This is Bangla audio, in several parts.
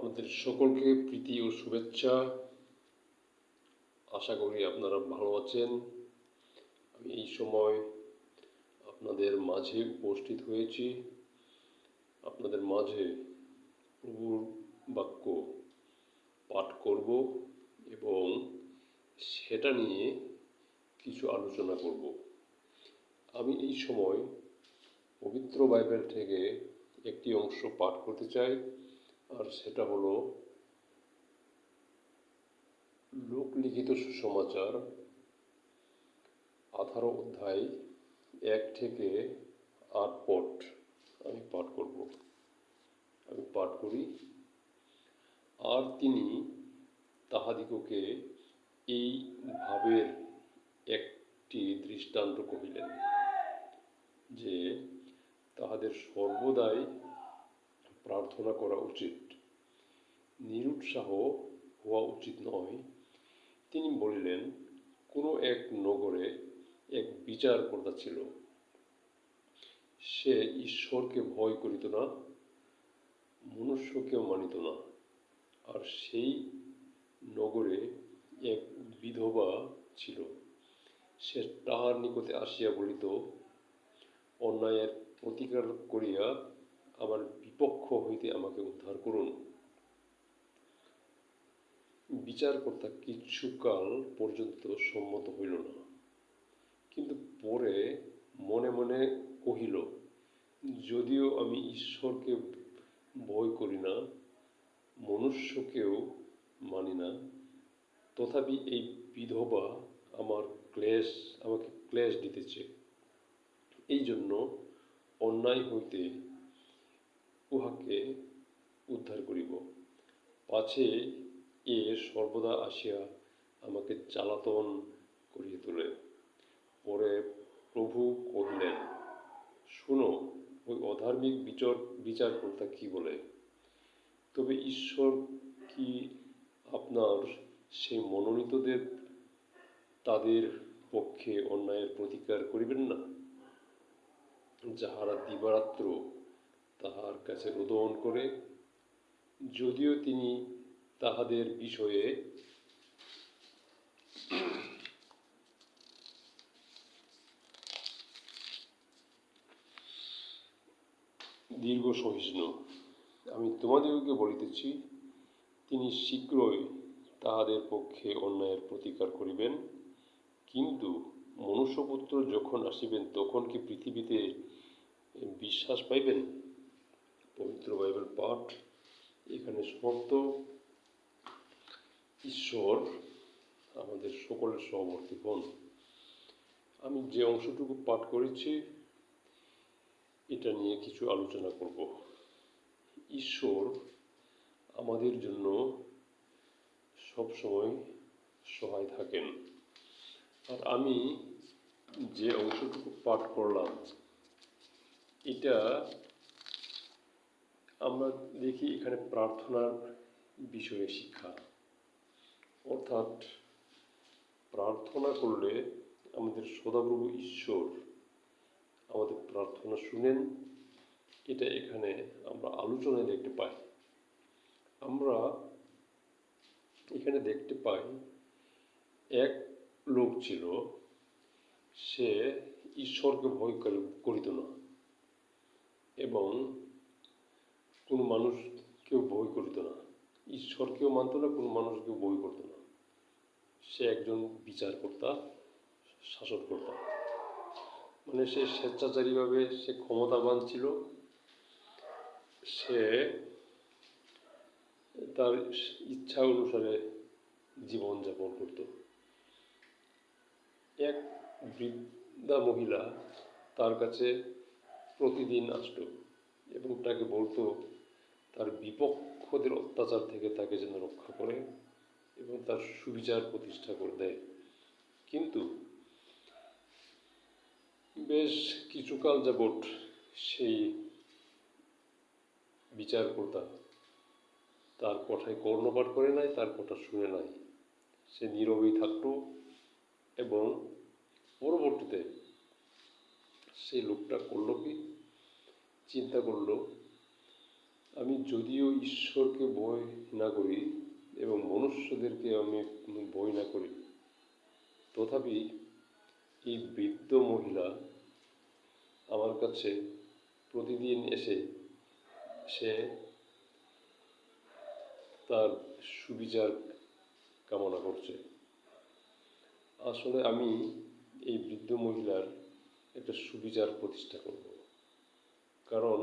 আপনাদের সকলকে প্রীতি ও শুভেচ্ছা। আশা করি আপনারা ভালো আছেন। আমি এই সময় আপনাদের মাঝে উপস্থিত হয়েছি। আপনাদের মাঝে প্রভুর বাক্য পাঠ করব এবং সেটা নিয়ে কিছু আলোচনা করব। আমি এই সময় পবিত্র বাইবেল থেকে একটি অংশ পাঠ করতে চাই, আর সেটা হলো লোকলিখিত সুসমাচার 18 অধ্যায় 1 থেকে 8 পদ আমি পাঠ করব। আমি পাঠ করি। আর তিনি তাহাদিগকে এই ভাবের একটি দৃষ্টান্ত কহিলেন যে তাহাদের সর্বদাই প্রার্থনা করা উচিত, নিরুৎসাহ হওয়া উচিত নয়। তিনি বলিলেন, কোনো এক নগরে এক বিচারকর্তা ছিল। সে ঈশ্বরকে ভয় করিত না, মনুষ্যকেও মানিত না। আর সেই নগরে এক বিধবা ছিল। সে তাহার নিকটে আসিয়া বলিত, অন্যায়ের প্রতিকার করিয়া আমার বিপক্ষ হইতে আমাকে উদ্ধার করুন। বিচারকর্তা কিছুকাল পর্যন্ত সম্মত হইল না, কিন্তু পরে মনে মনে কহিল, যদিও আমি ঈশ্বরকে ভয় করি না, মনুষ্যকেও মানি না, তথাপি এই বিধবা আমাকে ক্লেশ দিতেছে। এই জন্য অন্যায় হইতে উহাকে উদ্ধার করিব, পাছে এ সর্বদা আসিয়া আমাকে জ্বালাতন করিয়া তোলে। পরে প্রভু কহিলেন, শুনো, ওই অধার্মিক বিচারকর্তা কি বলে। তবে ঈশ্বর কি আপনার সেই মনোনীতদের তাদের পক্ষে অন্যায়ের প্রতিকার করিবেন না, যাহারা দিবারাত্র তাহার কাছে রোদন করে, যদিও তিনি তাহাদের বিষয়ে দীর্ঘ সহিষ্ণু। আমি তোমাদিগকে বলিতেছি, তিনি শীঘ্রই তাহাদের পক্ষে অন্যায়ের প্রতিকার করিবেন। কিন্তু মনুষ্যপুত্র যখন আসিবেন, তখন কি পৃথিবীতে বিশ্বাস পাইবেন? পবিত্র বাইবেল পাঠ এখানে সমাপ্ত। ঈশ্বর আমাদের সকলের সহবর্তী হন। আমি যে অংশটুকু পাঠ করেছি এটা নিয়ে কিছু আলোচনা করব। ঈশ্বর আমাদের জন্য সবসময় সহায় থাকেন। আর আমি যে অংশটুকু পাঠ করলাম, এটা আমরা দেখি এখানে প্রার্থনার বিষয়ে শিক্ষা। অর্থাৎ প্রার্থনা করলে আমাদের সদাপ্রভু ঈশ্বর আমাদের প্রার্থনা শুনেন, এটা এখানে আমরা আলোচনায় দেখতে পাই। আমরা এখানে দেখতে পাই এক লোক ছিল, সে ঈশ্বরকে ভয় করিত না এবং কোনো মানুষকেও ভয় করিত না, ঈশ্বরকেও মানত না, কোনো মানুষকেও ভয় করত না। সে একজন বিচারকর্তা, শাসনকর্তা, মানে সে স্বেচ্ছাচারীভাবে সে ক্ষমতাবান ছিল। সে তার ইচ্ছা অনুসারে জীবনযাপন করত। এক বৃদ্ধা মহিলা তার কাছে প্রতিদিন আসত এবং তাকে বলতো তার বিপক্ষদের অত্যাচার থেকে তাকে যেন রক্ষা করে এবং তার সুবিচার প্রতিষ্ঠা করে দেয়। কিন্তু বেশ কিছুকাল যাবৎ সেই বিচারকর্তা তার কথায় কর্ণপাত করে নাই, তার কথা শুনে নাই। সে নীরবেই থাকত এবং পরবর্তীতে সেই লোকটা করল কি, চিন্তা করল আমি যদিও ঈশ্বরকে ভয় না করি এবং মনুষ্যদেরকে আমি ভয় না করি, তথাপি এই বৃদ্ধ মহিলা আমার কাছে প্রতিদিন এসে সে তার সুবিচার কামনা করছে। আসলে আমি এই বৃদ্ধ মহিলার একটা সুবিচার প্রতিষ্ঠা করব, কারণ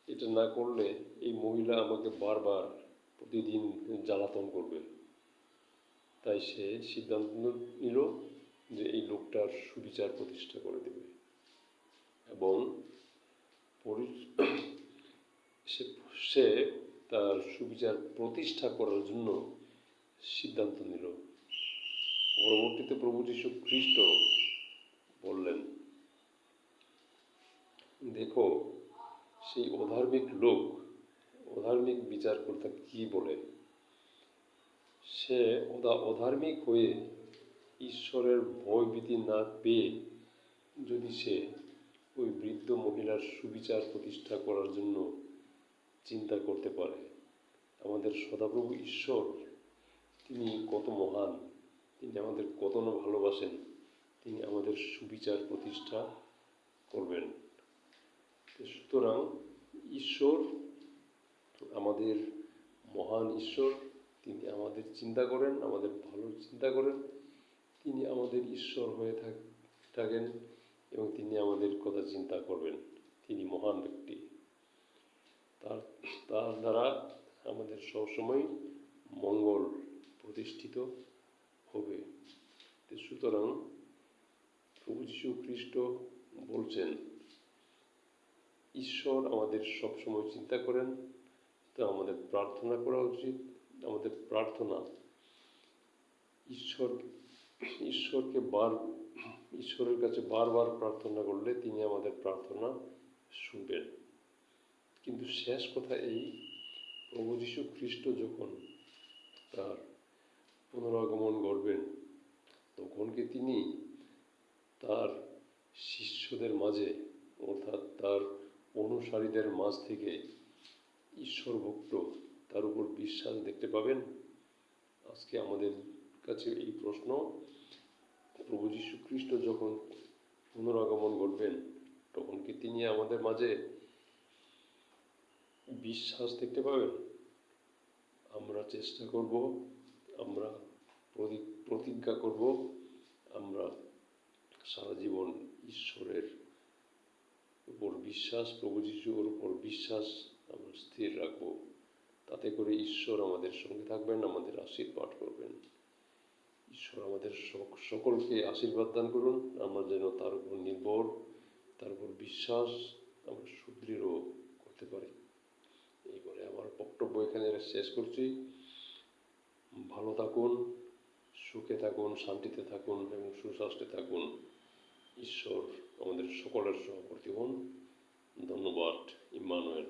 এটা না করলে এই মহিলা আমাকে বারবার প্রতিদিন জ্বালাতন করবে। তাই সে সিদ্ধান্ত নিল যে এই লোকটার সুবিচার প্রতিষ্ঠা করে দেবে এবং সে সে তার সুবিচার প্রতিষ্ঠা করার জন্য সিদ্ধান্ত নিল। পরবর্তীতে প্রভু যীশু খ্রিস্ট বললেন, দেখো সেই অধার্মিক লোক, অধার্মিক বিচারকর্তা কি বলে। সে অধার্মিক হয়ে ঈশ্বরের ভয় ভীতি না পেয়ে যদি সে ওই বৃদ্ধ মহিলার সুবিচার প্রতিষ্ঠা করার জন্য চিন্তা করতে পারে, আমাদের সদাপ্রভু ঈশ্বর তিনি কত মহান, তিনি আমাদের কত না ভালোবাসেন, তিনি আমাদের সুবিচার প্রতিষ্ঠা করবেন। সুতরাং ঈশ্বর আমাদের মহান ঈশ্বর, তিনি আমাদের চিন্তা করেন, আমাদের ভালো চিন্তা করেন, তিনি আমাদের ঈশ্বর হয়ে থাকেন এবং তিনি আমাদের কথা চিন্তা করবেন। তিনি মহান ব্যক্তি, তার দ্বারা আমাদের সবসময় মঙ্গল প্রতিষ্ঠিত হবে। সুতরাং প্রভু যীশু খ্রিস্ট বলছেন, ঈশ্বর আমাদের সবসময় চিন্তা করেন, তা আমাদের প্রার্থনা করা উচিত। আমাদের প্রার্থনা ঈশ্বরের কাছে বারবার প্রার্থনা করলে তিনি আমাদের প্রার্থনা শুনবেন। কিন্তু শেষ কথা এই, প্রভু যীশু খ্রিস্ট যখন তার পুনরাগমন করবেন, তখন কি তিনি তার শিষ্যদের মাঝে, অর্থাৎ তার অনুসারীদের মাঝ থেকে ঈশ্বর ভক্ত তার উপর বিশ্বাস দেখতে পাবেন? আজকে আমাদের কাছে এই প্রশ্ন। প্রভু যীশু খ্রিস্ট যখন পুনরাগমন করবেন, তখন কি তিনি আমাদের মাঝে বিশ্বাস দেখতে পাবেন? আমরা চেষ্টা করব, আমরা প্রতিজ্ঞা করব, আমরা সারা জীবন ঈশ্বরের উপর বিশ্বাস, প্রভু যীশুর উপর বিশ্বাস আমরা স্থির রাখব। তাতে করে ঈশ্বর আমাদের সঙ্গে থাকবেন, আমাদের আশীর্বাদ করবেন। ঈশ্বর আমাদের সকলকে আশীর্বাদ দান করুন। আমরা যেন তার উপর নির্ভর, তার উপর বিশ্বাস আমরা সুদৃঢ় করতে পারি। এই বলে আমার বক্তব্য এখানে শেষ করছি। ভালো থাকুন, সুখে থাকুন, শান্তিতে থাকুন এবং সুস্বাস্থ্যে থাকুন। ঈশ্বর আমাদের সকলের সহবর্তী হন। ধন্যবাদ। ইম্মানুয়েল।